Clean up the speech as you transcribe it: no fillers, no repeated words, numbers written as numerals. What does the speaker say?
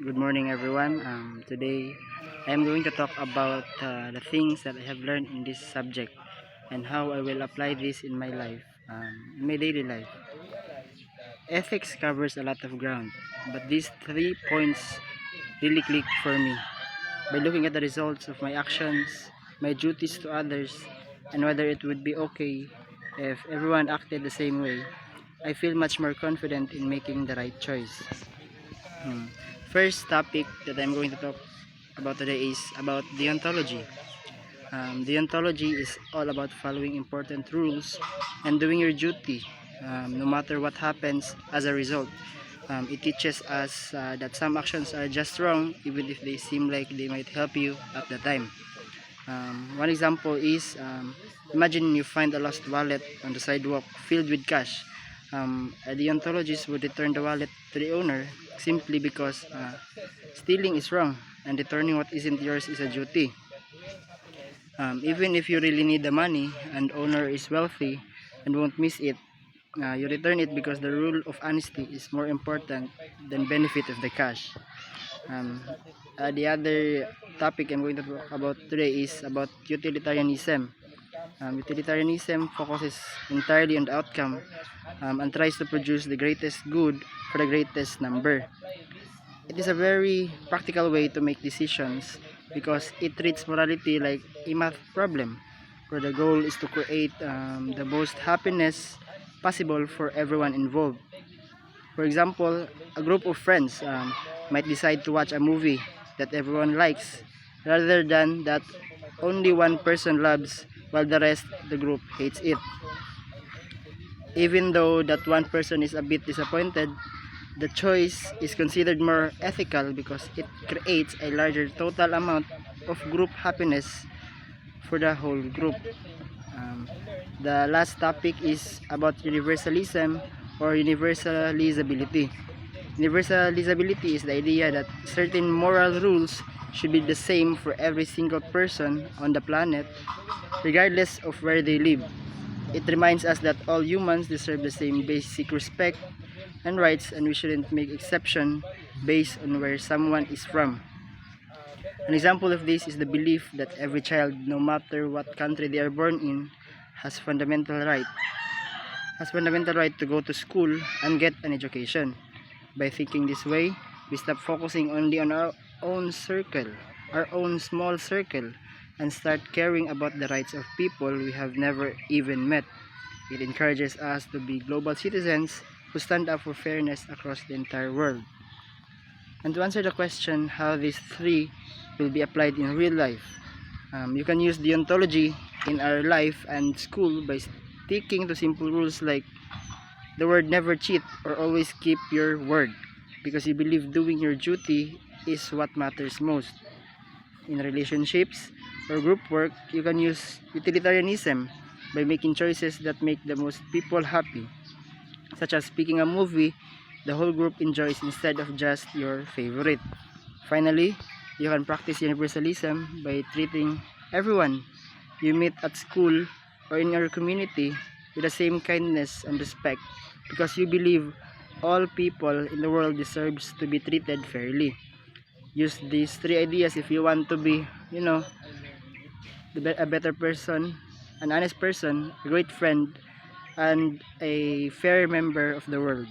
Good morning, everyone. Today, I am going to talk about the things that I have learned in this subject and how I will apply this in my life, in my daily life. Ethics covers a lot of ground, but these 3 points really click for me. By looking at the results of my actions, my duties to others, and whether it would be okay if everyone acted the same way, I feel much more confident in making the right choice. Hmm. First topic that I'm going to talk about today is about deontology. Deontology is all about following important rules and doing your duty, no matter what happens as a result. It teaches us that some actions are just wrong, even if they seem like they might help you at the time. One example is imagine you find a lost wallet on the sidewalk filled with cash. A deontologist would return the wallet to the owner simply because stealing is wrong and returning what isn't yours is a duty. Even if you really need the money and owner is wealthy and won't miss it, you return it because the rule of honesty is more important than benefit of the cash. Um, the other topic I'm going to talk about today is about utilitarianism. Utilitarianism focuses entirely on the outcome and tries to produce the greatest good for the greatest number. It is a very practical way to make decisions because it treats morality like a math problem where the goal is to create the most happiness possible for everyone involved. For example, a group of friends might decide to watch a movie that everyone likes rather than that only one person loves while the rest the group hates it. Even though that one person is a bit disappointed, the choice is considered more ethical because it creates a larger total amount of group happiness for the whole group. Um, the last topic is about universalism or universalizability. Universalizability is the idea that certain moral rules should be the same for every single person on the planet, regardless of where they live. It reminds us that all humans deserve the same basic respect and rights, and we shouldn't make exception based on where someone is from. An example of this is the belief that every child, no matter what country they are born in, has fundamental right to go to school and get an education. By thinking this way, we stop focusing only on our own circle, our own small circle, and start caring about the rights of people we have never even met. It encourages us to be global citizens who stand up for fairness across the entire world. And to answer the question how these three will be applied in real life, you can use deontology in our life and school by sticking to simple rules like the word never cheat or always keep your word because you believe doing your duty is what matters most. In relationships or group work, you can use utilitarianism by making choices that make the most people happy, such as picking a movie the whole group enjoys instead of just your favorite. Finally, you can practice universalism by treating everyone you meet at school or in your community with the same kindness and respect because you believe all people in the world deserves to be treated fairly. Use these three ideas if you want to be, a better person, an honest person, a great friend, and a fair member of the world.